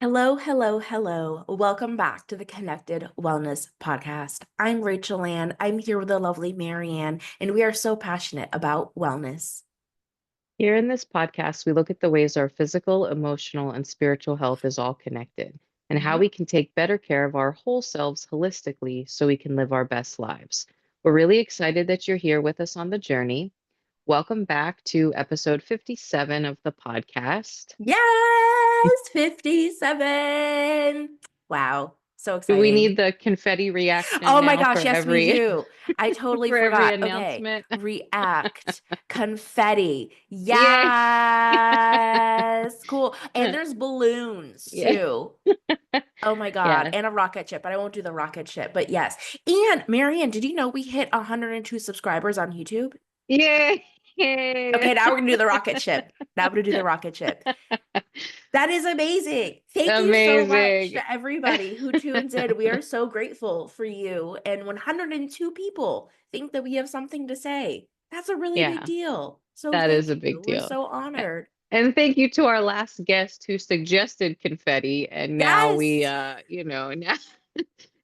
Hello, hello, hello. Welcome back to the Connected Wellness Podcast. I'm Rachel Ann. I'm here with the lovely Marianne, and we are so passionate about wellness. Here in this podcast, we look at the ways our physical, emotional, and spiritual health is all connected and how Mhm. we can take better care of our whole selves holistically so we can live our best lives. We're really excited that you're here with us on the journey. Welcome back to episode 57 of the podcast. Yes, 57. Wow, so Do we exciting. need the confetti reaction Oh my now gosh, yes, we do. I totally for every forgot. Okay, announcement? react, confetti. Yay! Yes, cool. And there's balloons Yeah. too. Oh my God. Yeah. And a rocket ship, but I won't do the rocket ship. But yes. And Marianne, did you know we hit 102 subscribers on YouTube? Yay! Okay, Yay! now we're gonna do the rocket ship. Now we're gonna do the rocket ship. That is amazing. Thank you so much Amazing. to everybody who tunes in. We are so grateful for you. And 102 people think that we have something to say. That's a really big Yeah, deal. So that is thank a you. big We're deal. so A- honored. And thank you to our last guest who suggested confetti. And now we, Yes.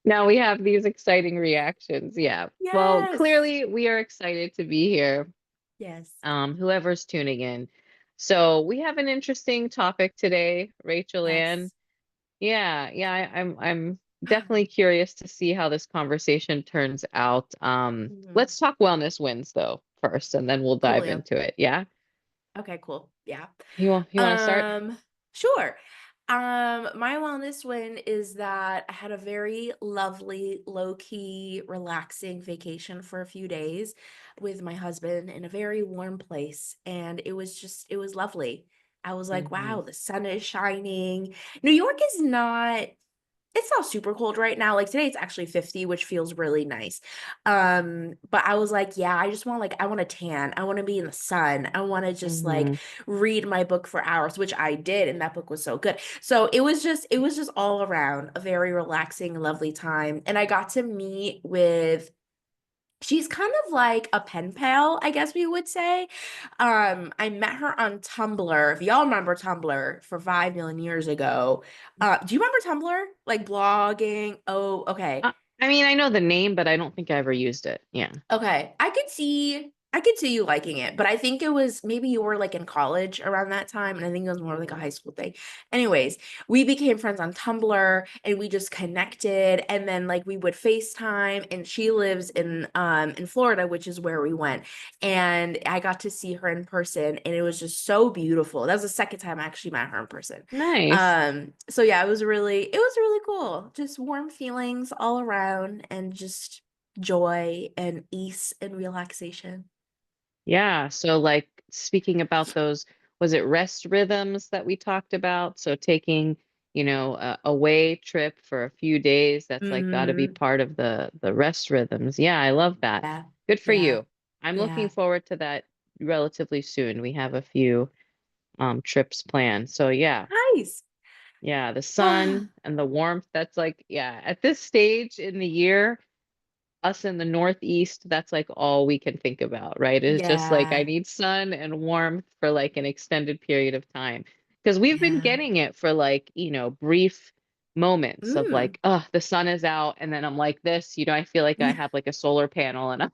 now we have these exciting reactions. Yeah. Well, Yes. clearly we are excited to be here. Yes. Whoever's tuning in. So we have an interesting topic today, Rachel Ann. Yes. I'm definitely curious to see how this conversation turns out. Mhm. Let's talk wellness wins though first, and then we'll dive Coolio. into it. Yeah. Okay, cool. Yeah. You want to start? Um, sure. My wellness win is that I had a very lovely, low-key, relaxing vacation for a few days with my husband in a very warm place. And it was lovely. I was like, Hmm. wow, the sun is shining. New York is not it's not super cold right now. Like today it's actually 50, which feels really nice. But I was like, yeah, I just want I want to tan. I want to be in the sun. I want to just Hmm. read my book for hours, which I did, and that book was so good. So it was just all around a very relaxing, lovely time. And I got to meet with she's kind of like a pen pal, I guess we would say. I met her on Tumblr. If y'all remember Tumblr for 5 million years ago. Do you remember Tumblr? Like blogging? Oh, okay. Uh, I mean, I know the name, but I don't think I ever used it. Yeah. Okay. I could see you liking it, but I think it was maybe you were like in college around that time, and I think it was more like a high school thing. Anyways, we became friends on Tumblr and we just connected, and then we would FaceTime, and she lives in Florida, which is where we went. And I got to see her in person, and it was just so beautiful. That was the second time I actually met her in person. Nice. So yeah, it was really cool. Just warm feelings all around and just joy and ease and relaxation. Yeah. So, like, speaking about those, was it rest rhythms that we talked about? So, taking, a away trip for a few days, that's like got to be Mm, part of the rest rhythms. Yeah, I love that. yeah, Good for yeah, you. I'm looking yeah. forward to that relatively soon. We have a few trips planned. So, yeah. Nice. Yeah, the sun and the warmth, that's like, yeah, at this stage in the year, us in the Northeast, that's like all we can think about, right? It's just like I Yeah, need sun and warmth for like an extended period of time. Because we've been yeah. getting it for like, brief moments of Mm. like, oh, the sun is out. And then I'm like this, I feel like I have like a solar panel and I'm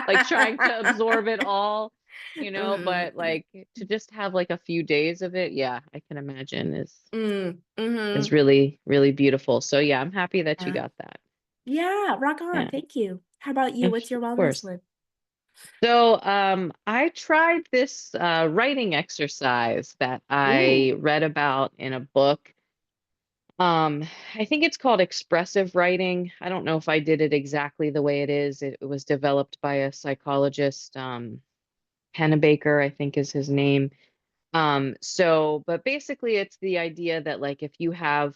like trying to absorb it all, but Mm, like to just have like a few days of it, yeah, I can imagine is mm, really, really beautiful. So yeah, I'm happy that you yeah. got that. Yeah, rock on. Yeah, Thank you. How about you? of What's your wellness course. one? So, I tried this writing exercise that Ooh. I read about in a book. I think it's called expressive writing. I don't know if I did it exactly the way it is. It was developed by a psychologist, Pennebaker, I think is his name. But basically it's the idea that like if you have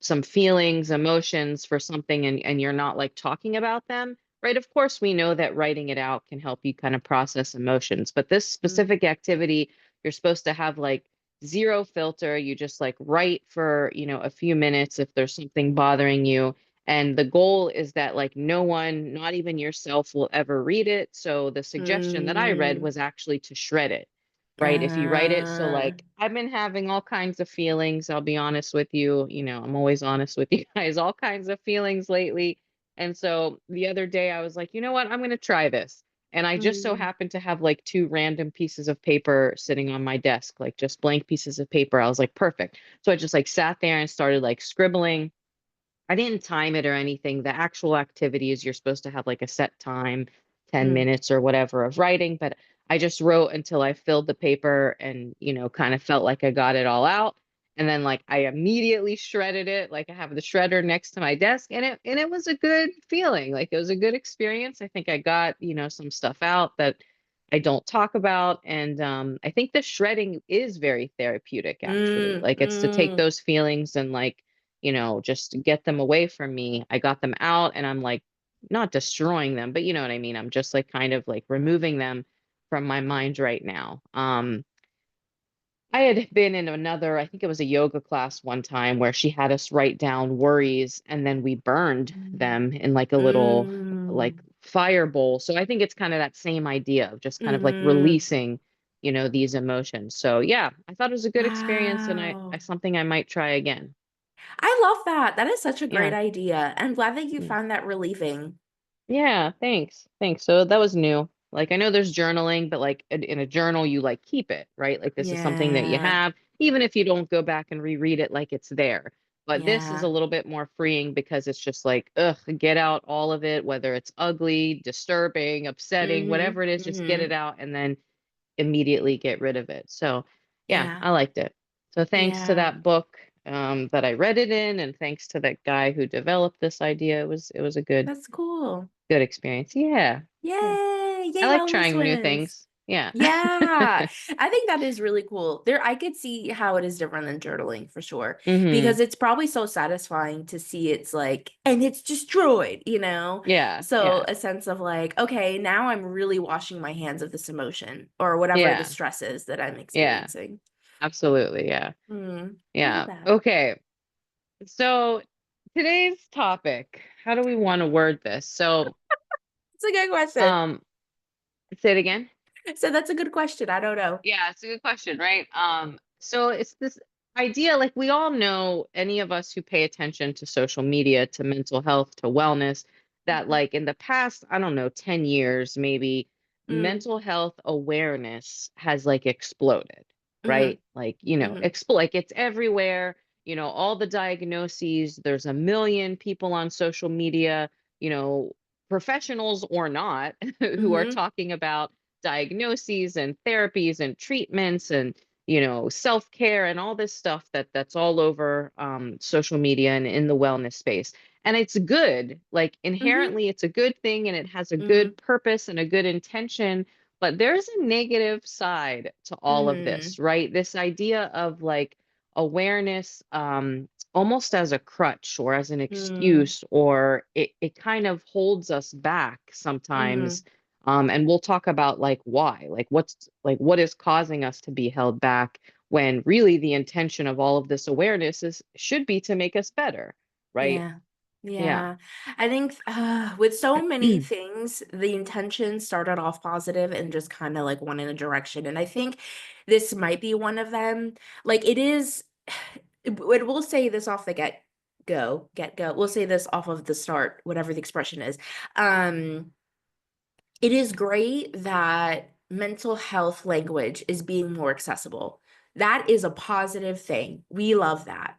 some feelings, emotions for something and you're not like talking about them, right? Of course, we know that writing it out can help you kind of process emotions, but this Mm, specific activity, you're supposed to have like zero filter. You just like write for, a few minutes if there's something bothering you. And the goal is that like no one, not even yourself, will ever read it. So the suggestion that I read mm, was actually to shred it, right? If you write it. So Uh, like I've been having all kinds of feelings, I'll be honest with you, I'm always honest with you guys, all kinds of feelings lately. And so the other day I was like, you know what, I'm going to try this. And I just so mm, happened to have like two random pieces of paper sitting on my desk, like just blank pieces of paper. I was like, perfect. So I just like sat there and started like scribbling. I didn't time it or anything. The actual activity is you're supposed to have like a set time, 10 mm, minutes or whatever of writing, but I just wrote until I filled the paper and, kind of felt like I got it all out. And then like I immediately shredded it. Like I have the shredder next to my desk and it was a good feeling. Like it was a good experience. I think I got, some stuff out that I don't talk about. And I think the shredding is very therapeutic actually. mm, Like it's to take mm, those feelings and like just get them away from me. I got them out and I'm like not destroying them, but you know what I mean? I'm just like kind of like removing them from my mind right now. I had been in another, I think it was a yoga class one time where she had us write down worries and then we burned them in like a little like mm, fire bowl. So I think it's kind of that same idea of just kind of like mm. releasing, these emotions. So yeah, I thought it was a good experience and I Wow. something I might try again. I love that. That is such a great Yeah. idea. I'm glad that you Yeah. found that relieving. Yeah, thanks. Thanks. So that was new. Like I know there's journaling, but like in a journal you like keep it, right? Like this is something that you Yeah. have, even if you don't go back and reread it, like it's there. But this is Yeah. a little bit more freeing because it's just like, ugh, get out all of it, whether it's ugly, disturbing, upsetting, Mm-hmm. whatever it is, just get Mm-hmm. it out and then immediately get rid of it. So yeah, Yeah. I liked it. So thanks to Yeah. that book that I read it in, and thanks to that guy who developed this idea, it was a That's cool. good experience. Yeah. Yeah. Yay. I Yay, like wellness trying new wins. things. Yeah. Yeah, I think that is really cool. There, I could see how it is different than journaling for sure, Hmm. because it's probably so satisfying to see it's like, and it's destroyed, you know? Yeah. So Yeah. a sense of like, okay, now I'm really washing my hands of this emotion or whatever the Yeah. stress is that I'm Yeah. experiencing. Absolutely. Yeah. I love Yeah. that. Okay. So today's topic, how do we want to word this? So, It's a good question. um, say it again. So that's a good question. I don't know. Yeah, it's a good question, right? So it's this idea, like we all know, any of us who pay attention to social media, to mental health, to wellness, that Mhm. like in the past, I don't know, 10 years, maybe Mm, mental health awareness has like exploded, mhm, right? Like, mhm, like it's everywhere, all the diagnoses, there's a million people on social media, you know, professionals or not, who are mhm, talking about diagnoses and therapies and treatments and self-care and all this stuff that's all over social media and in the wellness space, and it's good, like mhm, inherently it's a good thing and it has a mhm, good purpose and a good intention, but there's a negative side to all of this, mhm, right? This idea of like awareness, almost as a crutch or as an mhm, excuse, or it kind of holds us back sometimes. mhm. And we'll talk about like why, like what is causing us to be held back when really the intention of all of this awareness is should be to make us better, right? Yeah. Yeah. Yeah. I think with so many things, the intention started off positive and just kind of like went in a direction. And I think this might be one of them. Like it is, we'll say this off the get go. We'll say this off of the start, whatever the expression is. Um, it is great that mental health language is being more accessible. That is a positive thing. We love that.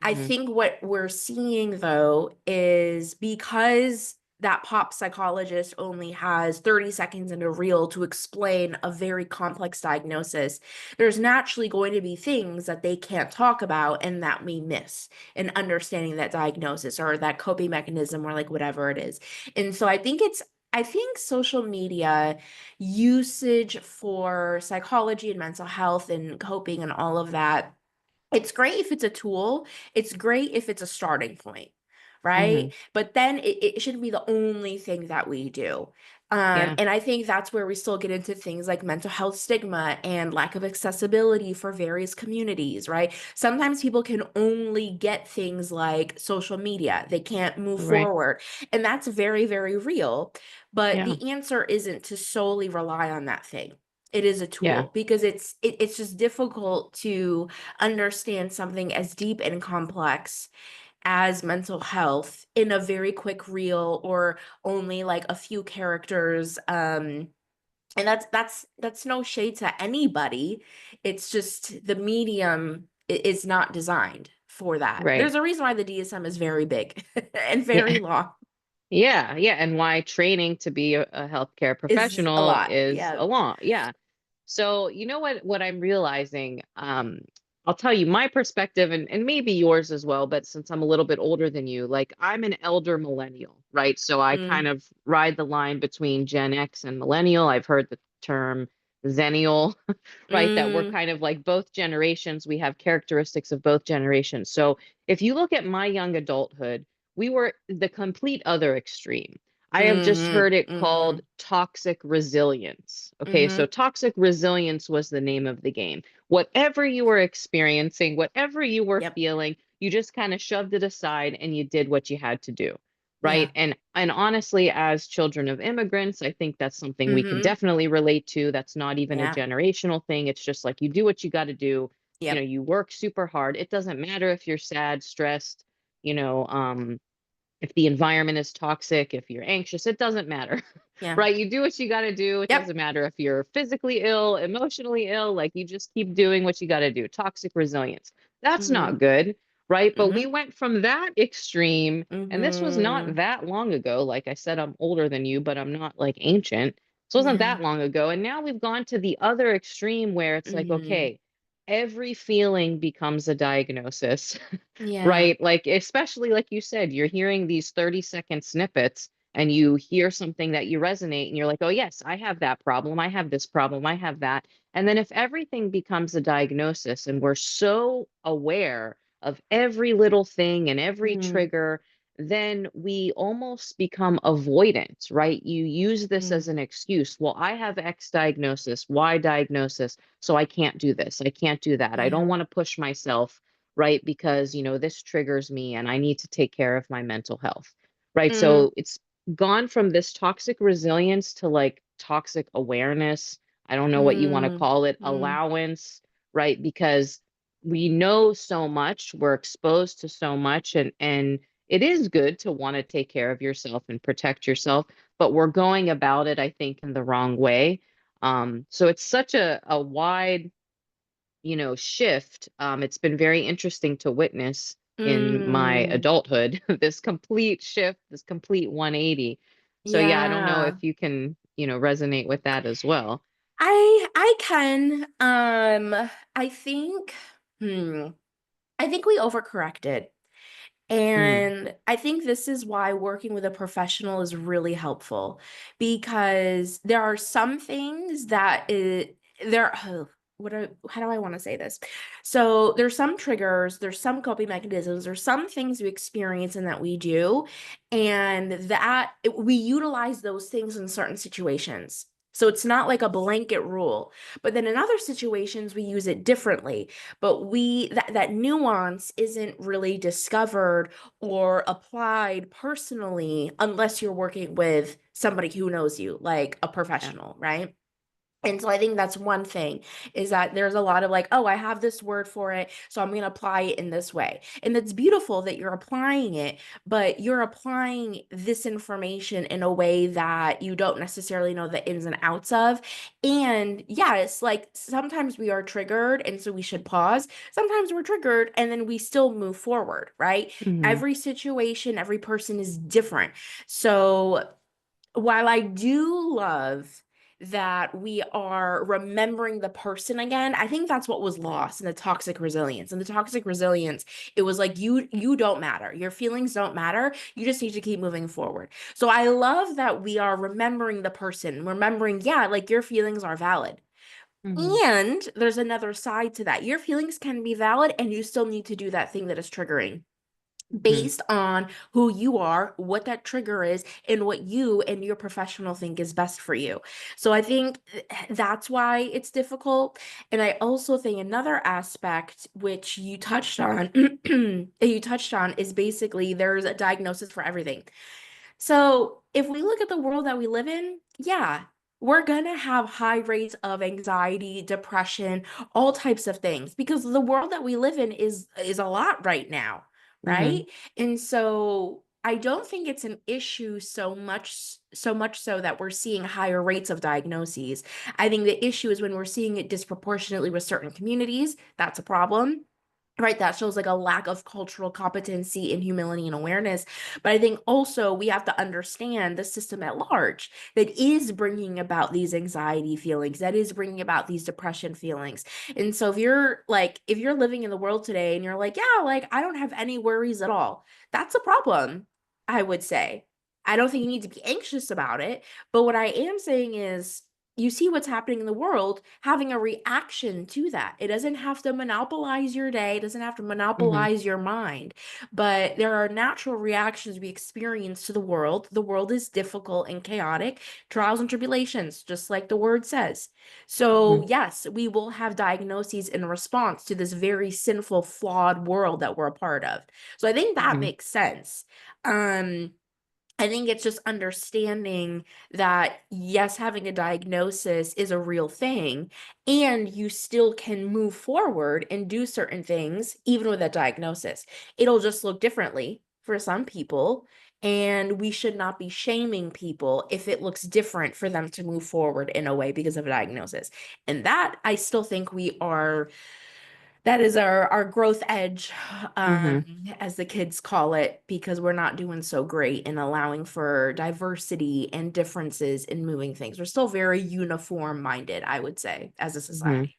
I Hmm. think what we're seeing though is because that pop psychologist only has 30 seconds in a reel to explain a very complex diagnosis, there's naturally going to be things that they can't talk about and that we miss in understanding that diagnosis or that coping mechanism or like whatever it is. And so I think social media usage for psychology and mental health and coping and all of that, it's great if it's a tool. It's great if it's a starting point, Hmm. right? But then it shouldn't be the only thing that we do. Yeah. And I think that's where we still get into things like mental health stigma and lack of accessibility for various communities, right? Sometimes people can only get things like social media. They can't move Right. forward. And that's very, very real. But Yeah. the answer isn't to solely rely on that thing. It is a Yeah, tool because it's just difficult to understand something as deep and complex as mental health in a very quick reel or only like a few characters. And that's no shade to anybody. It's just the medium is not designed for that. right. There's a reason why the DSM is very big and Yeah. very long. Yeah, yeah, and why training to be a healthcare Is a professional lot. is Yeah. a lot. Yeah. So, you know what I'm realizing, I'll tell you my perspective and maybe yours as well, but since I'm a little bit older than you, like I'm an elder millennial, right? So I Mm, kind of ride the line between Gen X and millennial. I've heard the term Zennial, right? That we're mm, kind of like both generations. We have characteristics of both generations. So if you look at my young adulthood, we were the complete other extreme. I have just mm, heard it called mm, toxic resilience. Okay, so mm, toxic resilience was the name of the game. Whatever you were experiencing, whatever you were yep. feeling, you just kind of shoved it aside and you did what you had to do. Yeah. Right. And honestly, as children of immigrants, I think that's something we can Mm-hmm. definitely relate to. That's not even a Yeah. generational thing. It's just like you do what you got to do. You know, Yep. you work super hard. It doesn't matter if you're sad, stressed, you know, if the environment is toxic, if you're anxious, it doesn't matter, Yeah. right? You do what you got to do. It Yep. doesn't matter if you're physically ill, emotionally ill, like you just keep doing what you got to do. Toxic resilience. That's Mm-hmm. not good, right? But we Mm-hmm. went from that extreme, and this was not Mm-hmm. that long ago. Like I said, I'm older than you, but I'm not like ancient. So it wasn't Yeah. that long ago. And now we've gone to the other extreme where it's like, Mm-hmm. okay, every feeling becomes a diagnosis. Yeah. Right? Like, especially like you said, you're hearing these 30-second snippets and you hear something that you resonate and you're like, oh, yes, I have that problem. I have this problem. I have that. And then if everything becomes a diagnosis and we're so aware of every little thing and every Mm-hmm. trigger, then we almost become avoidant, right? You use this Mm-hmm. as an excuse. Well, I have X diagnosis, Y diagnosis, so I can't do this. I can't do that. I don't Yeah. want to push myself, right? Because, this triggers me and I need to take care of my mental health, right? Mm-hmm. So it's gone from this toxic resilience to like toxic awareness. I don't know what you want to call it, Mm-hmm. allowance, right? Because we know so much, we're exposed to so much, and it is good to want to take care of yourself and protect yourself, but we're going about it, I think, in the wrong way. So it's such a wide shift. It's been very interesting to witness in my Mm. adulthood, this complete shift, this complete 180. So yeah, I don't know if Yeah. you can, resonate with that as well. I can. I think hmm. I think we overcorrected. Mm, And I think this is why working with a professional is really helpful because there are some things that there how do I want to say this? So there's some triggers, there's some coping mechanisms, there's some things we experience and that we do, and we utilize those things in certain situations. So it's not like a blanket rule, but then in other situations we use it differently, but that nuance isn't really discovered or applied personally unless you're working with somebody who knows you, like a yeah. professional, right? And so I think that's one thing is that there's a lot of like, oh, I have this word for it, so I'm going to apply it in this way. And it's beautiful that you're applying it, but you're applying this information in a way that you don't necessarily know the ins and outs of. And yeah, it's like sometimes we are triggered, and so we should pause. Sometimes we're triggered, and then we still move forward, right? Hmm. Every situation, every person is different. So while I do love that we are remembering the person again, I think that's what was lost in the toxic resilience. And the toxic resilience, it was like you don't matter. Your feelings don't matter. You just need to keep moving forward. So I love that we are remembering the person, remembering, yeah, like your feelings are valid. Hmm. And there's another side to that. Your feelings can be valid and you still need to do that thing that is triggering Hmm. based on who you are, what that trigger is, and what you and your professional think is best for you. So I think that's why it's difficult. And I also think another aspect which you touched on, is basically there's a diagnosis for everything. So if we look at the world that we live in, yeah, we're gonna have high rates of anxiety, depression, all types of things because the world that we live in is a lot right now, Hmm. right? And so I don't think it's an issue so much so that we're seeing higher rates of diagnoses. I think the issue is when we're seeing it disproportionately with certain communities, that's a problem. Right, that shows like a lack of cultural competency and humility and awareness. But I think also we have to understand the system at large that is bringing about these anxiety feelings, that is bringing about these depression feelings. And so if you're living in the world today and you're like, yeah, like I don't have any worries at all, that's a problem, I would say. I don't think you need to be anxious about it. But what I am saying is, you see what's happening in the world, having a reaction to that. It doesn't have to monopolize your day, it doesn't have to Hmm. monopolize your mind, but there are natural reactions we experience to the world. The world is difficult and chaotic, trials and tribulations, just like the word says. So, Hmm. yes, we will have diagnoses in response to this very sinful, flawed world that we're a part of. So, I think that Hmm. makes sense. Um, I think it's just understanding that, yes, having a diagnosis is a real thing, and you still can move forward and do certain things even with that diagnosis. It'll just look differently for some people, and we should not be shaming people if it looks different for them to move forward in a way because of a diagnosis. And that I still think that is our growth edge, Hmm. as the kids call it, because we're not doing so great in allowing for diversity and differences in moving things. We're still very uniform minded, I would say, as a Hmm. society.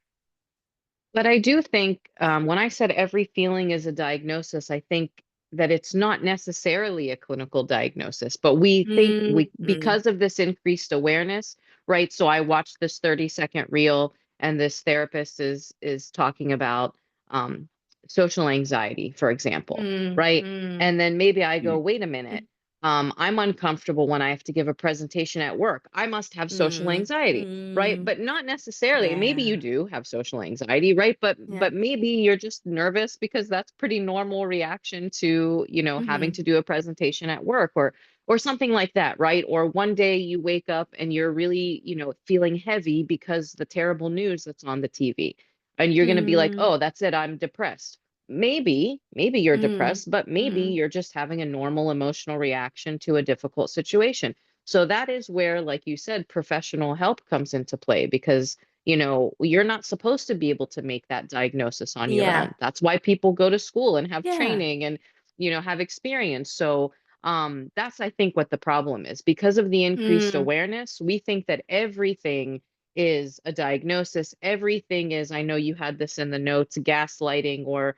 But I do think when I said every feeling is a diagnosis, I think that it's not necessarily a clinical diagnosis, but we think Mm, we, mm, because of this increased awareness, right? So I watched this 30-second reel, and this therapist is talking about um, social anxiety, for example, mm, right? mm, And then maybe I go, mm, wait a minute. I'm uncomfortable when I have to give a presentation at work. I must have social mm, anxiety, right? mm. But not necessarily. Maybe you Yeah. do have social anxiety, right? But Yeah. maybe you're just nervous because that's pretty normal reaction to, having Mm-hmm. to do a presentation at work, or something like that, right? Or one day you wake up and you're really, feeling heavy because the terrible news that's on the TV. And you're going to be like, Mm, "Oh, that's it, I'm depressed." Maybe you're mm, depressed, but maybe mm. you're just having a normal emotional reaction to a difficult situation. So that is where, like you said, professional help comes into play, because you're not supposed to be able to make that diagnosis on your Yeah. own. That's why people go to school and have Yeah. training and have experience. So that's, I think, what the problem is. Because of the increased Mm, awareness, we think that everything is a diagnosis. Everything is, I know you had this in the notes, gaslighting, or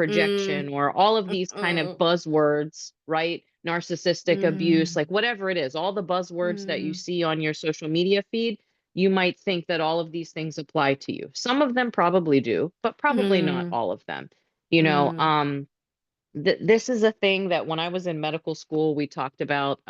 mm, projection, or all of these kind of mm, buzzwords, right? Narcissistic abuse, mm, like whatever it is, all the buzzwords that you mm, see on your social media feed, you might think that all of these things apply to you. Some of them probably do, but probably not mm, all of them. mm, You know, mm, um, this is a thing that when I was in medical school, we talked about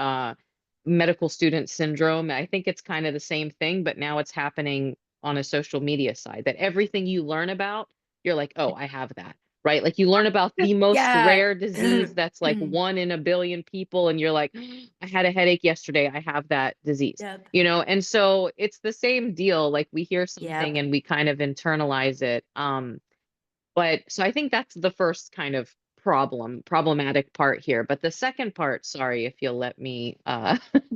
medical student syndrome. I think it's kind of the same thing, but now it's happening on a social media side, that everything you learn about, you're like, oh, I have that, right? Like you learn about the most yeah. rare disease that's like 1 in a billion people, and you're like, I had a headache yesterday, I have that disease. Yep. And so it's the same deal. Like we hear Yep. something and we kind of internalize it. But so I think that's the first kind of problematic part here. But the second part, sorry if you'll let me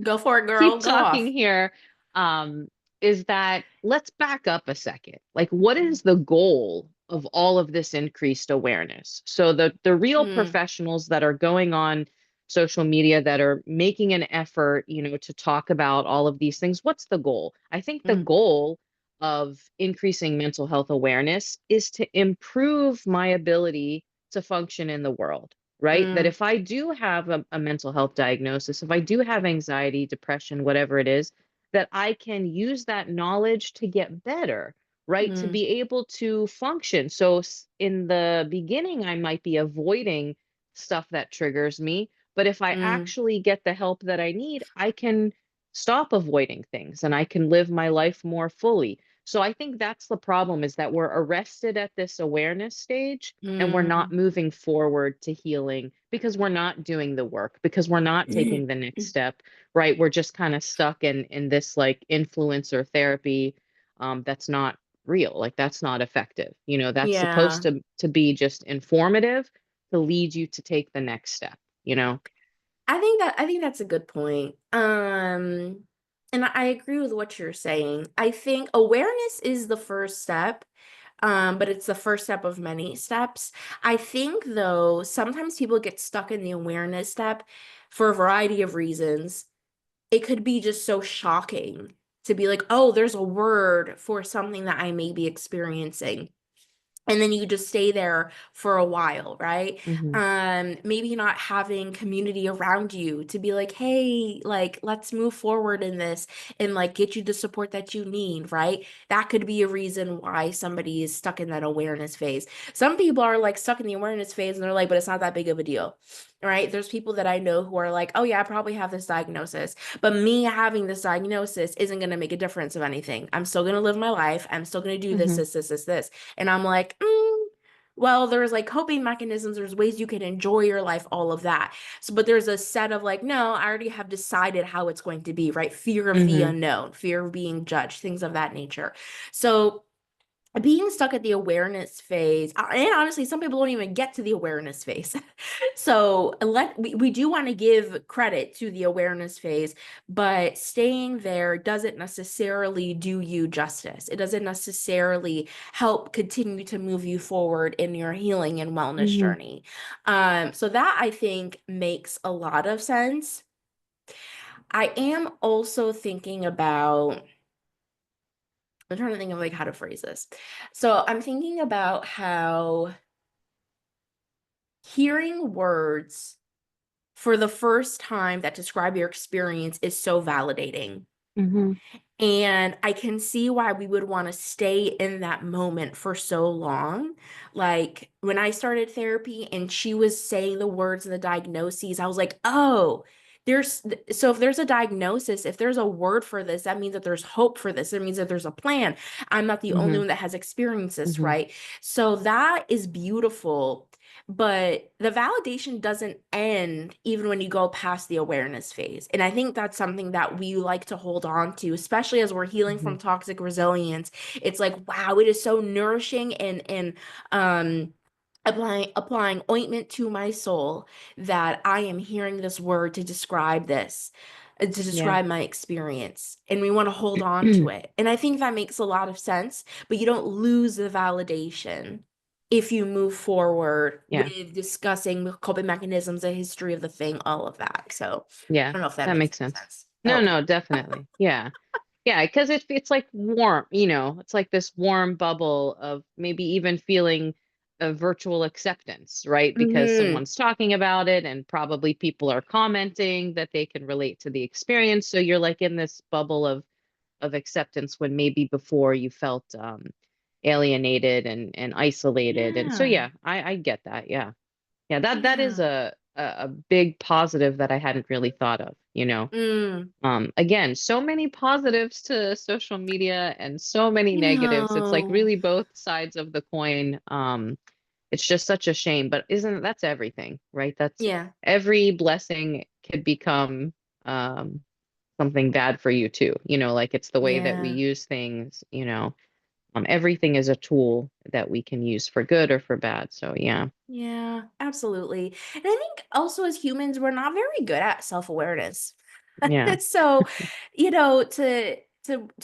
Go for it, girl. keep Go talking off. here, um, is that let's back up a second. Like, what is the goal of all of this increased awareness? So the real Mm, professionals that are going on social media, that are making an effort, to talk about all of these things, what's the goal? I think the mm, goal of increasing mental health awareness is to improve my ability to function in the world, right? That mm, if I do have a mental health diagnosis, if I do have anxiety, depression, whatever it is, that I can use that knowledge to get better, right? To mm, be able to function. So in the beginning, I might be avoiding stuff that triggers me. But if I mm, actually get the help that I need, I can stop avoiding things and I can live my life more fully. So I think that's the problem, is that we're arrested at this awareness stage and we're not Mm. moving forward to healing because we're not doing the work, because we're not taking the next step, right? We're just kind of stuck in this like influencer therapy that's not real. Like that's not effective. You know, that's supposed Yeah. to be just informative to lead you to take the next step, you know? I think that's a good point. And I agree with what you're saying. I think awareness is the first step, but it's the first step of many steps. I think though, sometimes people get stuck in the awareness step for a variety of reasons. It could be just so shocking to be like, oh, there's a word for something that I may be experiencing, and then you just stay there for a while, right? Hmm. Maybe not having community around you to be like, hey, like let's move forward in this and like get you the support that you need, right? That could be a reason why somebody is stuck in that awareness phase. Some people are like stuck in the awareness phase and they're like, but it's not that big of a deal. Right? There's people that I know who are like, oh yeah, I probably have this diagnosis, but me having this diagnosis isn't going to make a difference of anything. I'm still going to live my life. I'm still going to do this, Hmm. this. And I'm like, well, there's like coping mechanisms, there's ways you can enjoy your life, all of that. So, but there's a set of like, no, I already have decided how it's going to be, right? Fear of the Hmm. unknown, fear of being judged, things of that nature. So, being stuck at the awareness phase, and honestly, some people don't even get to the awareness phase. So we do want to give credit to the awareness phase, but staying there doesn't necessarily do you justice. It doesn't necessarily help continue to move you forward in your healing and wellness Hmm. journey. So that I think makes a lot of sense. I am also thinking about, I'm trying to think of like how to phrase this. So I'm thinking about how hearing words for the first time that describe your experience is so validating. Hmm. And I can see why we would want to stay in that moment for so long. Like when I started therapy and she was saying the words and the diagnoses, I was like, oh, so if there's a diagnosis, if there's a word for this, that means that there's hope for this. It means that there's a plan. I'm not the only Hmm. one that has experienced this, Hmm. right? So that is beautiful. But the validation doesn't end even when you go past the awareness phase. And I think that's something that we like to hold on to, especially as we're healing Hmm. from toxic resilience. It's like, wow, it is so nourishing and applying ointment to my soul that I am hearing this word to describe this, to Yeah. describe my experience. And we want to hold on to it. And I think that makes a lot of sense, but you don't lose the validation if you move forward Yeah. with discussing coping mechanisms, the history of the thing, all of that. So I Yeah. don't know if that That makes makes any sense. sense. I No, hope so. no, definitely. Yeah. Yeah, because it's like warm, you know, it's like this warm bubble of maybe even feeling a virtual acceptance, right? Because Hmm. someone's talking about it and probably people are commenting that they can relate to the experience. So you're like in this bubble of acceptance when maybe before you felt alienated and isolated. And so Yeah. yeah, I get that. Yeah. Yeah, that is Yeah. a big positive that I hadn't really thought of, you know. Mm. Again, so many positives to social media and so many I negatives. It's like know. really both sides of the coin. It's just such a shame, but isn't that's everything, right? That's Yeah. every blessing could become um something bad for you too. You know, like it's the way that we Yeah. use things, you know. Everything is a tool that we can use for good or for bad. So yeah. Yeah, absolutely. And I think also as humans, we're not very good at self-awareness. Yeah. So, you know, to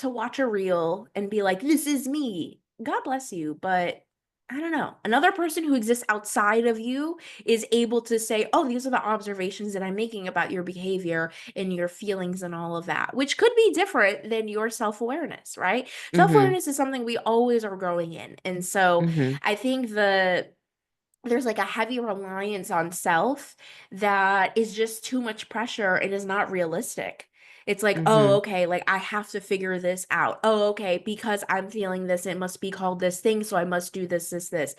watch a reel and be like, this is me. God bless you, but I don't know. Another person who exists outside of you is able to say, oh, these are the observations that I'm making about your behavior and your feelings and all of that, which could be different than your self-awareness, right? Mm-hmm. Self-awareness is something we always are growing in. And so Mm-hmm. I think there's like a heavy reliance on self that is just too much pressure and is not realistic. It's like, oh, Mm-hmm. okay, like I have to figure this out. Oh, okay, because I'm feeling this, it must be called this thing, so I must do this, this, this.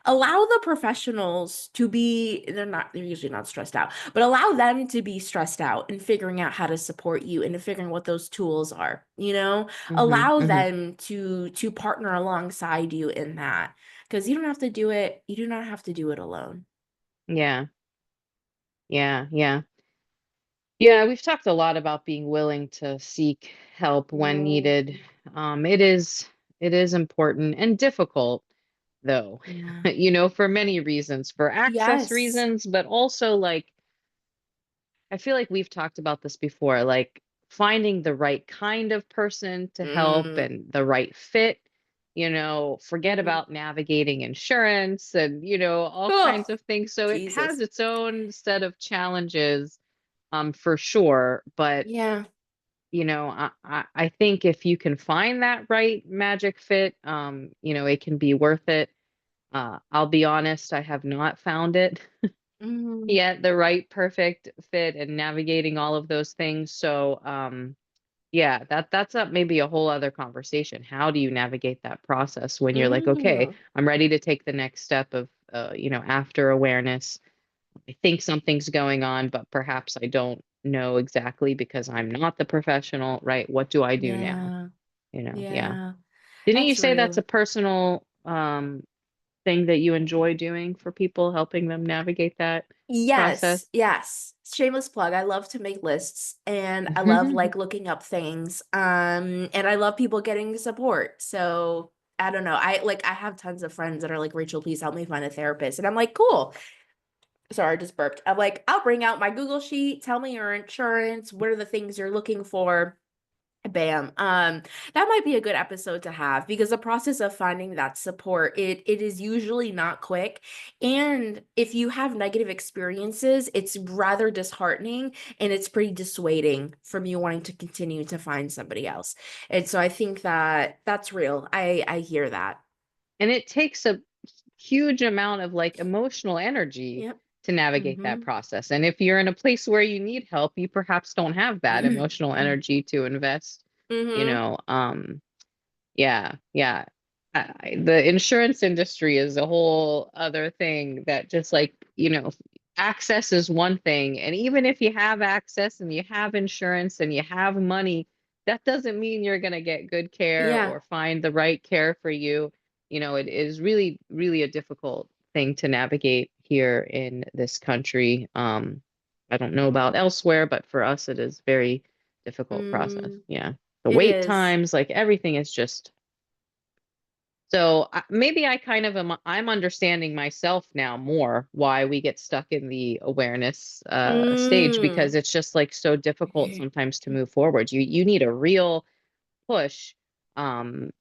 Allow the professionals to be, they're usually not stressed out, but allow them to be stressed out in figuring out how to support you and figuring what those tools are, you know? Mm-hmm. Allow Mm-hmm. them to partner alongside you in that. Because you don't have to do it, you do not have to do it alone. Yeah. Yeah. Yeah. Yeah, we've talked a lot about being willing to seek help when Mm, needed. It is important and difficult though, yeah. for many reasons, for access Yes. reasons, but also like I feel like we've talked about this before, like finding the right kind of person to help Mm, and the right fit, forget mhm. about navigating insurance and, all Oh, kinds of things. So it has Jesus. its own set of challenges, for sure. But, Yeah. I think if you can find that right magic fit, it can be worth it. I'll be honest, I have not found it. Mm, Yeah, the right perfect fit and navigating all of those things. So, yeah, that's a maybe a whole other conversation. How do you navigate that process when you're like, okay, mm, I'm ready to take the next step of, after awareness. I think something's going on, but perhaps I don't know exactly because I'm not the professional, right? What do I do now? yeah. Yeah. Yeah. Didn't you That's say that's a real. personal, thing that you enjoy doing for people, helping them navigate that process? Yes, yes. Shameless plug. I love to make lists and I love Mhm. like looking up things. And I love people getting support. So I don't know. I have tons of friends that are like, Rachel, please help me find a therapist. And I'm like, cool. Sorry, I just burped. I'm like, I'll bring out my Google sheet, tell me your insurance, what are the things you're looking for? Bam. That might be a good episode to have because the process of finding that support, it is usually not quick. And if you have negative experiences, it's rather disheartening and it's pretty dissuading from you wanting to continue to find somebody else. And so I think that that's real. I hear that. And it takes a huge amount of like emotional energy Yep. to navigate that Mm-hmm. process. And if you're in a place where you need help, you perhaps don't have that emotional energy to invest, you Mm-hmm. know. Yeah, yeah. The insurance industry is a whole other thing that just like, access is one thing. And even if you have access and you have insurance and you have money, that doesn't mean you're going to get good care Yeah. or find the right care for you. It is really, really a difficult thing to navigate here in this country. I don't know about elsewhere, but for us, it is very difficult process. Mm, Yeah. The it wait is. times, like everything is just so maybe I kind of I'm understanding myself now more why we get stuck in the awareness stage because Mm. it's just like so difficult sometimes to move forward. You need a real push, um,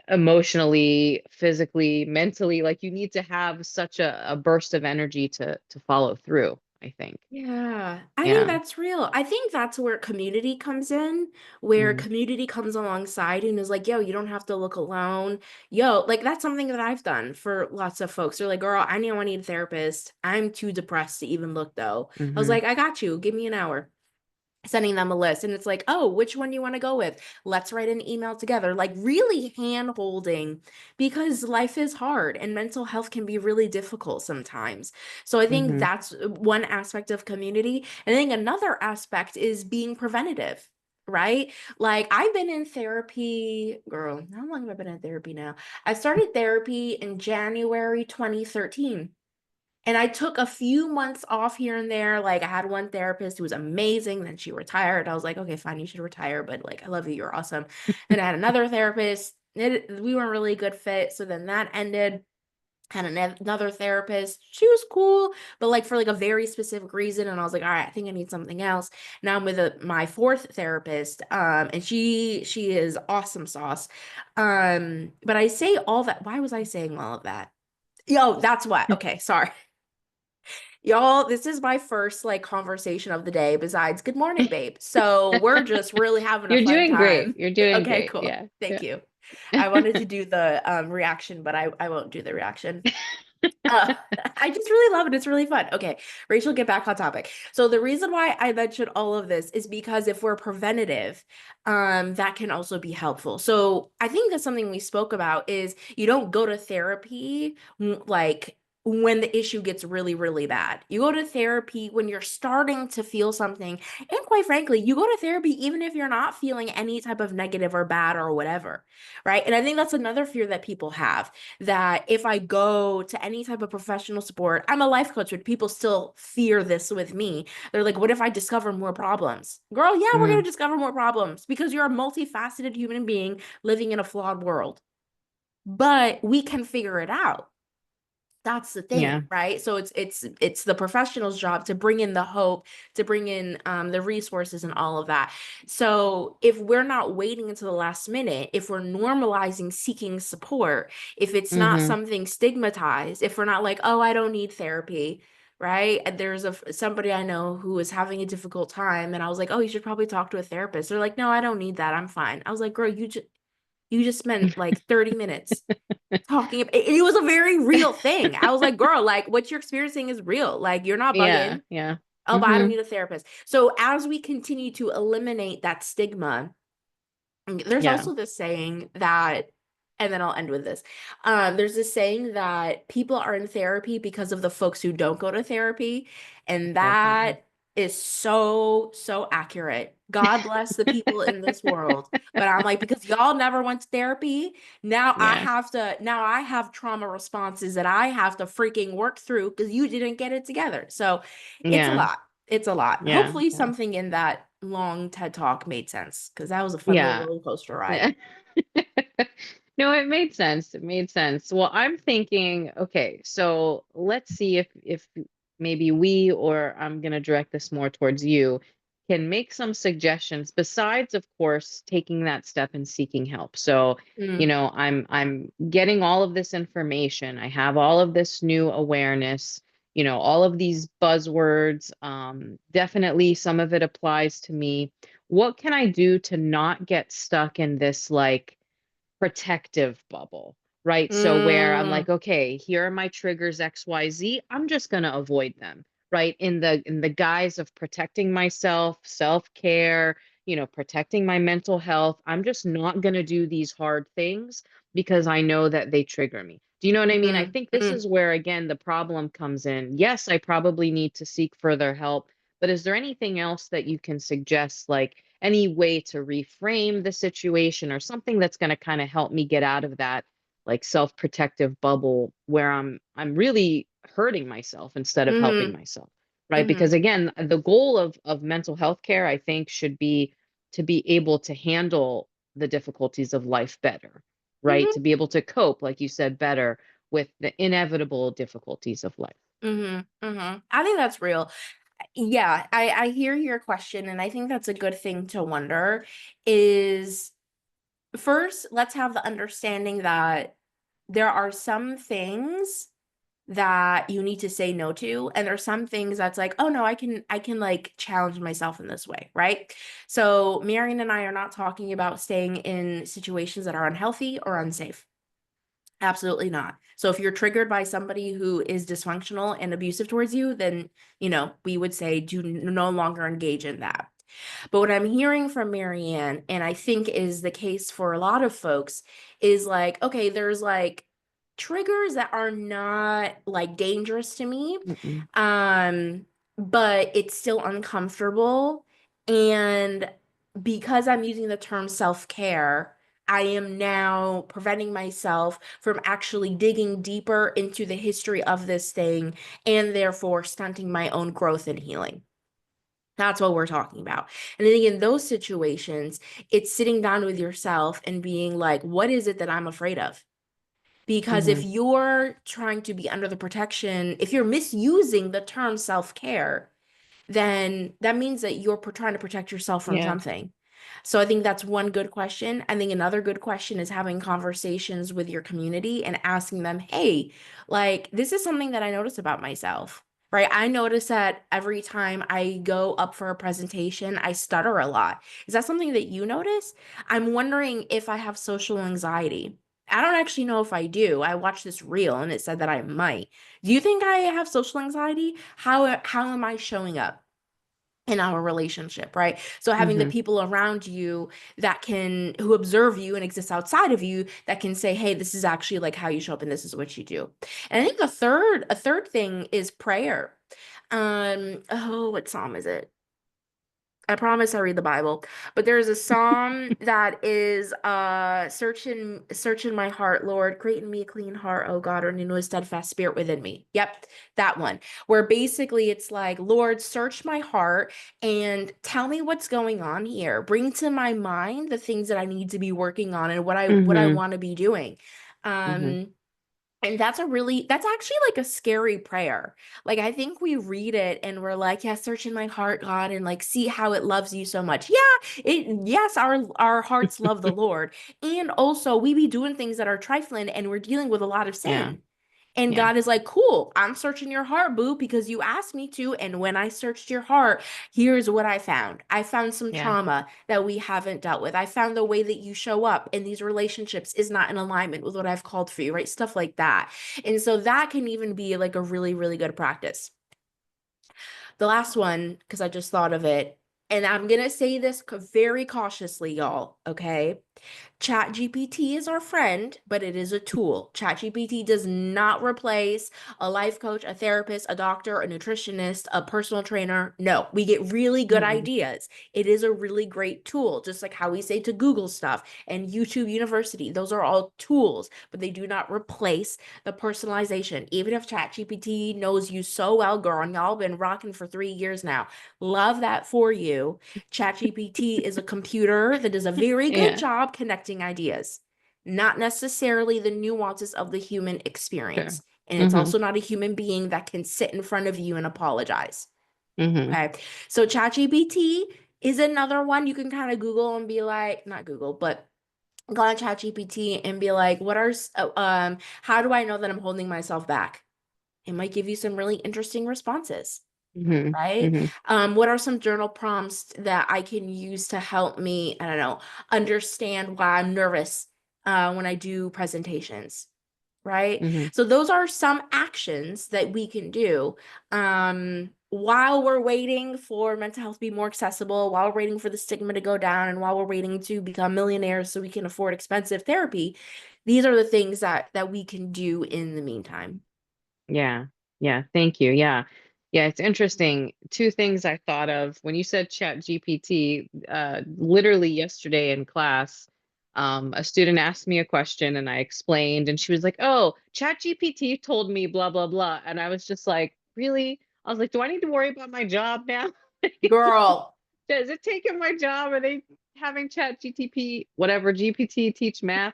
emotionally, physically, mentally. Like you need to have such a burst of energy to follow through, I think. Yeah, I think Yeah. that's real. I think that's where community comes in, where Mm, community comes alongside and is like, yo, you don't have to look alone. Yo, like that's something that I've done for lots of folks. They're like, girl, I need a therapist. I'm too depressed to even look though. I was mm-hmm, like, I got you. Give me an hour, sending them a list and it's like, oh, which one do you want to go with? Let's write an email together, like really hand holding because life is hard and mental health can be really difficult sometimes. So I think mm-hmm. that's one aspect of community. And I think another aspect is being preventative, right? Like I've been in therapy, girl, how long have I been in therapy now? I started therapy in January 2013. And I took a few months off here and there. Like I had one therapist who was amazing. Then she retired. I was like, okay, fine, you should retire, but like, I love you. You're awesome. Then I had another therapist. We weren't really a good fit. So then that ended. Had another therapist. She was cool, but like for like a very specific reason. And I was like, all right, I think I need something else. Now I'm with my fourth therapist. And she is awesome sauce. But I say all that. Why was I saying all of that? Yo, that's what. Okay, sorry. Y'all, this is my first like conversation of the day besides good morning, babe. So we're just really having a You're fun doing great. time. You're doing Okay, great. cool. Yeah. Thank Yeah. you. I wanted to do the reaction, but I won't do the reaction. Uh, I just really love it. It's really fun. Okay, Rachel, get back on topic. So the reason why I mentioned all of this is because if we're preventative, that can also be helpful. So I think that's something we spoke about is you don't go to therapy like when the issue gets really, really bad. You go to therapy when you're starting to feel something. And quite frankly, you go to therapy even if you're not feeling any type of negative or bad or whatever, right? And I think that's another fear that people have that if I go to any type of professional support, I'm a life coach, but people still fear this with me. They're like, what if I discover more problems? Girl, yeah, we're going Mm, to discover more problems because you're a multifaceted human being living in a flawed world. But we can figure it out. That's the yeah. thing, right? So it's the professional's job to bring in the hope, to bring in the resources and all of that. So if we're not waiting until the last minute, if we're normalizing seeking support, if it's not Hmm. something stigmatized, if we're not like, oh, I don't need therapy, right? And there's somebody I know who is having a difficult time, and I was like, oh, you should probably talk to a therapist. They're like, no, I don't need that. I'm fine. I was like, girl, you just spent like 30 minutes talking about it. It was a very real thing. I was like, girl, like what you're experiencing is real. Like you're not Yeah, bugging. yeah. Oh, but I don't Hmm. need a therapist. So as we continue to eliminate that stigma, there's Yeah, also this saying that, and then I'll end with this. There's this saying that people are in therapy because of the folks who don't go to therapy, and definitely. that is so, so accurate. God bless the people in this world. But I'm like, because y'all never went to therapy, Yeah, now I have trauma responses that I have to freaking work through because you didn't get it together. So it's a yeah, lot. It's a lot. yeah, Hopefully, yeah, something in that long TED talk made sense because that was a fun little yeah. roller coaster ride. Yeah. No, it made sense. It made sense. Well, I'm thinking, okay, so let's see if maybe we, or I'm going to direct this more towards you, can make some suggestions besides, of course, taking that step and seeking help. So, Mm, I'm getting all of this information. I have all of this new awareness, all of these buzzwords. Definitely some of it applies to me. What can I do to not get stuck in this like protective bubble, right? So where I'm mm, like, okay, here are my triggers XYZ, I'm just going to avoid them, right? In the guise of protecting myself, self-care, protecting my mental health. I'm just not going to do these hard things because I know that they trigger me. Do you know what I mean? I mm, think this mm, is where again the problem comes in. Yes, I probably need to seek further help, but is there anything else that you can suggest, like any way to reframe the situation or something that's going to kind of help me get out of that like self-protective bubble where I'm really hurting myself instead of helping mm, myself, right? mm, Because again, the goal of mental health care I think should be to be able to handle the difficulties of life better, right? To mm, be able to cope, like you said, better with the inevitable difficulties of life. mm, mm. I think that's real. Yeah, I hear your question, and I think that's a good thing to wonder is first, let's have the understanding that there are some things that you need to say no to, and there are some things that's like, oh no, I can like challenge myself in this way, right? So Marion and I are not talking about staying in situations that are unhealthy or unsafe. Absolutely not. So if you're triggered by somebody who is dysfunctional and abusive towards you, then, we would say do no longer engage in that. But what I'm hearing from Marianne, and I think is the case for a lot of folks, is like, okay, there's like triggers that are not like dangerous to me, Mm-mm. um, but it's still uncomfortable. And because I'm using the term self-care, I am now preventing myself from actually digging deeper into the history of this thing and therefore stunting my own growth and healing. That's what we're talking about. And I think in those situations, it's sitting down with yourself and being like, what is it that I'm afraid of? Because Hmm. if you're trying to be under the protection, if you're misusing the term self-care, then that means that you're trying to protect yourself from Yeah. something. So I think that's one good question. I think another good question is having conversations with your community and asking them, hey, like, this is something that I notice about myself, right? I notice that every time I go up for a presentation, I stutter a lot. Is that something that you notice? I'm wondering if I have social anxiety. I don't actually know if I do. I watched this reel and it said that I might. Do you think I have social anxiety? How am I showing up in our relationship, right? So having the Mm-hmm. people around you that can who observe you and exist outside of you that can say, "Hey, this is actually like how you show up and this is what you do." And I think a third thing is prayer. Oh, what psalm is it? I promise I read the Bible, but there's a psalm that is search in my heart, Lord, create in me a clean heart, oh God, renew a steadfast spirit within me. Yep, that one. Where basically it's like, Lord, search my heart and tell me what's going on here. Bring to my mind the things that I need to be working on and what I Mm-hmm. want to be doing. Mm-hmm. Um and that's actually like a scary prayer. Like I think we read it and we're like, yeah, search in my heart, God, and like see how it loves you so much. Yeah, yes, our hearts love the Lord. And also we be doing things that are trifling and we're dealing with a lot of Yeah. sin. And Yeah. God is like, cool, I'm searching your heart, boo, because you asked me to. And when I searched your heart, here's what I found. I found some Yeah. trauma that we haven't dealt with. I found the way that you show up in these relationships is not in alignment with what I've called for you, right? Stuff like that. And so that can even be like a really, really good practice. The last one, because I just thought of it, and I'm going to say this very cautiously, y'all, okay? ChatGPT is our friend, but it is a tool. ChatGPT does not replace a life coach, a therapist, a doctor, a nutritionist, a personal trainer. No, we get really good Mm-mm. ideas. It is a really great tool, just like how we say to Google stuff and YouTube University. Those are all tools, but they do not replace the personalization. Even if ChatGPT knows you so well, girl, and y'all been rocking for 3 years now, love that for you. ChatGPT is a computer that does a very good Yeah. job connecting ideas, not necessarily the nuances of the human Sure. experience. And it's Mm-hmm. also not a human being that can sit in front of you and apologize. Mm-hmm. Okay. So ChatGPT is another one you can kind of Google and be like, not Google, but go on ChatGPT and be like, how do I know that I'm holding myself back? It might give you some really interesting responses, Mm-hmm. right? Mm-hmm. What are some journal prompts that I can use to help me, I don't know, understand why I'm nervous when I do presentations, right? Mm-hmm. So those are some actions that we can do while we're waiting for mental health to be more accessible, while we're waiting for the stigma to go down, and while we're waiting to become millionaires so we can afford expensive therapy. These are the things that we can do in the meantime. Yeah. Yeah. Thank you. Yeah. Yeah. It's interesting. Two things I thought of when you said Chat GPT, literally yesterday in class, a student asked me a question and I explained, and she was like, "Oh, Chat GPT told me blah, blah, blah." And I was just like, really? I was like, do I need to worry about my job now? Girl. Is it taking my job? Are they having Chat GTP, whatever, GPT teach math?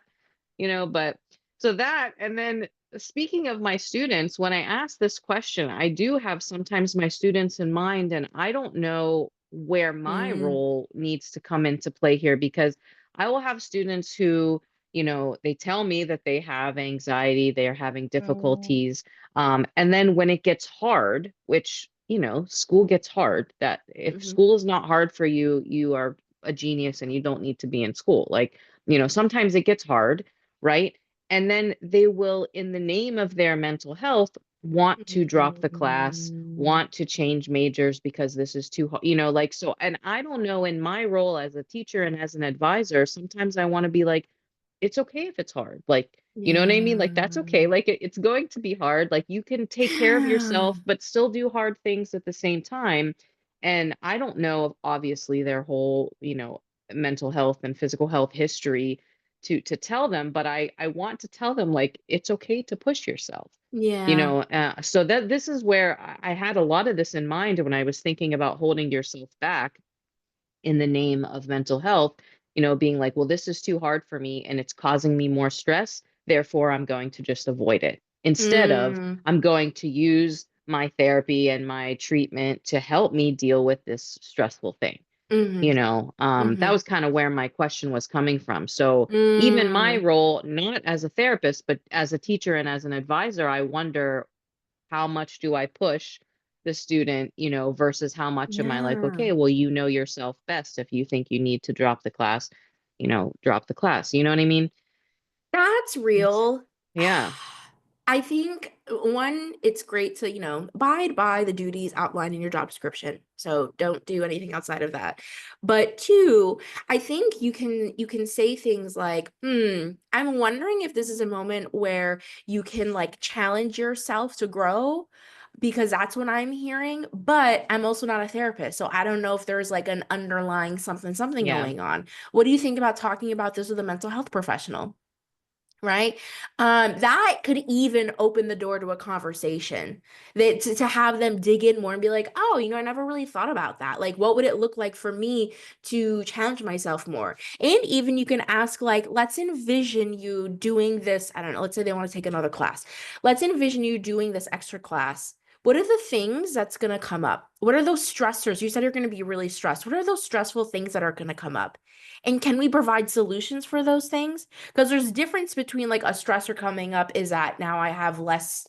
But so that, and then speaking of my students, when I ask this question, I do have sometimes my students in mind, and I don't know where my Mm, role needs to come into play here because I will have students who, they tell me that they have anxiety, they're having mm, difficulties. And then when it gets hard, which, school gets hard, that if mhm, school is not hard for you, you are a genius and you don't need to be in school. Like, sometimes it gets hard, right? And then they will, in the name of their mental health, want to drop the class, mm, want to change majors because this is too hard, like so. And I don't know, in my role as a teacher and as an advisor, sometimes I want to be like, it's okay if it's hard. Like, you know what I mean? Like, that's okay. yeah. Like, it's going to be hard. Like, you can take care of Yeah. yourself, but still do hard things at the same time. And I don't know, obviously, their whole, mental health and physical health history to tell them, but I want to tell them like it's okay to push yourself. Yeah. So that this is where I had a lot of this in mind when I was thinking about holding yourself back in the name of mental health, being like, well, this is too hard for me and it's causing me more stress. Therefore, I'm going to just avoid it instead of Mm, I'm going to use my therapy and my treatment to help me deal with this stressful thing. mhm, That mhm, was kind of where my question was coming from. So even my mm, role, not as a therapist, but as a teacher and as an advisor, I wonder how much do I push the student, versus how much am I like, yeah. okay, well, you know yourself best. If you think you need to drop the class, drop the class. You know what I mean? That's It's- real. Yeah. I think one, it's great to, abide by the duties outlined in your job description. So don't do anything outside of that. But two, I think you can say things like, I'm wondering if this is a moment where you can like challenge yourself to grow, because that's what I'm hearing. But I'm also not a therapist. So I don't know if there's like an underlying something Yeah. going on. What do you think about talking about this with a mental health professional? Right? That could even open the door to a conversation, that to have them dig in more and be like, oh, I never really thought about that. Like, what would it look like for me to challenge myself more? And even you can ask, like, let's envision you doing this. I don't know, let's say they want to take another class. Let's envision you doing this extra class. What are the things that's going to come up? What are those stressors? You said you're going to be really stressed. What are those stressful things that are going to come up? And can we provide solutions for those things? Because there's a difference between like a stressor coming up is that now I have less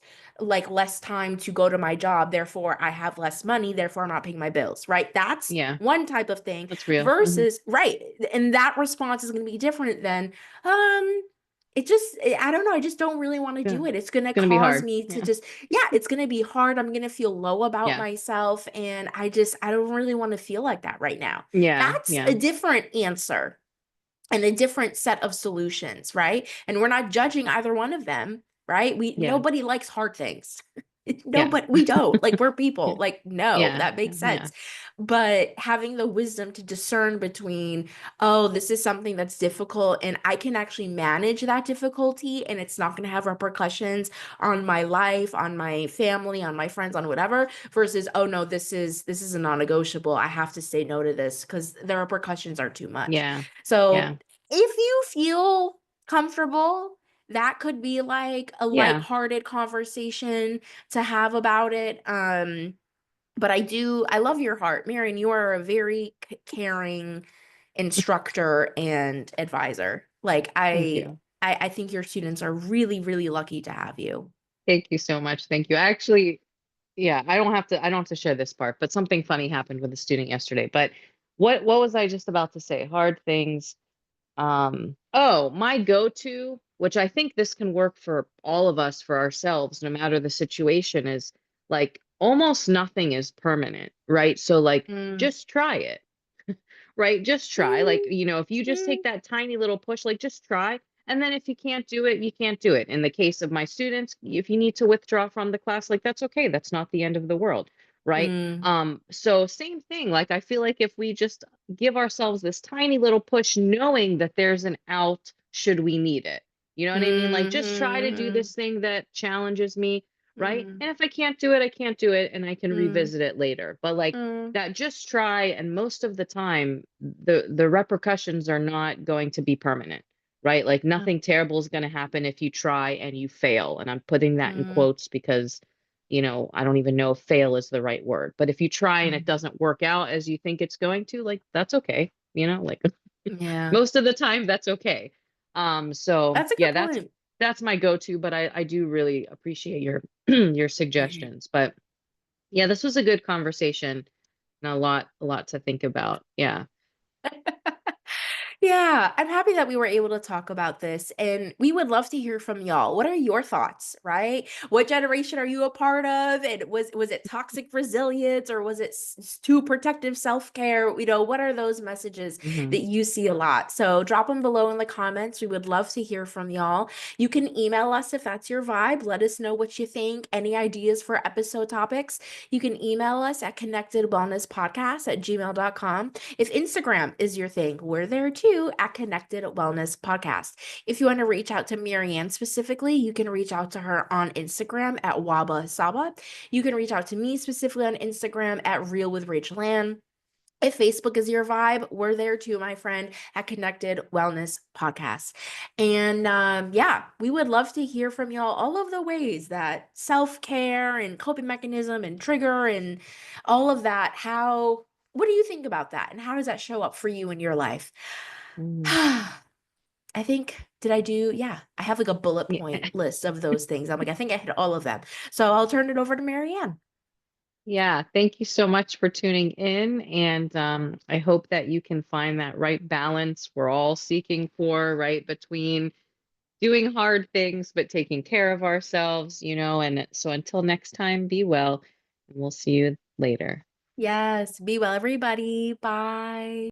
time to go to my job, therefore I have less money, therefore I'm not paying my bills, right? That's Yeah. one type of thing That's real. versus, right, and that response is going to be different than um I don't know, I just don't really want to Yeah. do it. It's going to It's gonna be cause hard. me to Yeah. just, yeah, it's going to be hard. I'm going to feel low about Yeah. myself, and I don't really want to feel like that right now. Yeah. That's a Yeah. different answer and a different set of solutions, right? And we're not judging either one of them, right? We Yeah. Nobody likes hard things. No, Yeah. but we don't. Like, we're people. Yeah. Like, no, Yeah. that makes Yeah. sense. But having the wisdom to discern between, oh, this is something that's difficult and I can actually manage that difficulty and it's not going to have repercussions on my life, on my family, on my friends, on whatever, versus, oh no, this is a non-negotiable. I have to say no to this because the repercussions are too much. Yeah. So Yeah. if you feel comfortable, that could be like a Yeah. lighthearted conversation to have about it. But I love your heart, Marion. You are a very caring instructor and advisor. Like Thank you. I think your students are really, really lucky to have you. Thank you so much. Thank you. Actually, yeah, I don't have to share this part, but something funny happened with a student yesterday. But what was I just about to say? Hard things. Oh, my go-to, which I think this can work for all of us, for ourselves, no matter the situation, is like almost nothing is permanent, right? So like Mm, just try it. Right? Just try. Like, mm, if you just mm, take that tiny little push, like just try. And then if you can't do it, you can't do it. In the case of my students, if you need to withdraw from the class, like that's okay. That's not the end of the world. Right. mm, So same thing. Like I feel like if we just give ourselves this tiny little push, knowing that there's an out should we need it. You know what I mean? Like just try to do mm, this thing that challenges me, right? mm, And if I can't do it, I can't do it and I can mm, revisit it later. But like mm, that just try, and most of the time the repercussions are not going to be permanent, right? Like mm, nothing terrible is going to happen if you try and you fail, and I'm putting that in mm, quotes because I don't even know if fail is the right word, but if you try and it mm. doesn't work out as you think it's going to, like that's okay, like Yeah, most of the time that's okay. So that's a good yeah, that's point. that's my go-to, but I do really appreciate your your suggestions. But yeah, this was a good conversation and a lot to think about. Yeah. Yeah, I'm happy that we were able to talk about this, and we would love to hear from y'all. What are your thoughts, right? What generation are you a part of? And was it toxic resilience, or was it too protective self-care? What are those messages Hmm. that you see a lot? So drop them below in the comments. We would love to hear from y'all. You can email us if that's your vibe. Let us know what you think. Any ideas for episode topics? You can email us at connectedwellnesspodcast@gmail.com. If Instagram is your thing, we're there too at Connected Wellness Podcast. If you want to reach out to Marianne specifically, you can reach out to her on Instagram at Waba Saba. You can reach out to me specifically on Instagram at Real with Rachel Ann. If Facebook is your vibe, we're there too, my friend, at Connected Wellness Podcast. And yeah, we would love to hear from y'all all of the ways that self-care and coping mechanism and trigger and all of that. What do you think about that? And how does that show up for you in your life? Mm. I think, did I do? Yeah, I have like a bullet Yeah. point list of those things. I'm like, I think I hit all of them. So I'll turn it over to Marianne. Yeah, thank you so much for tuning in. And I hope that you can find that right balance we're all seeking for, right, between doing hard things, but taking care of ourselves, and so until next time, be well, and we'll see you later. Yes. Be well, everybody. Bye.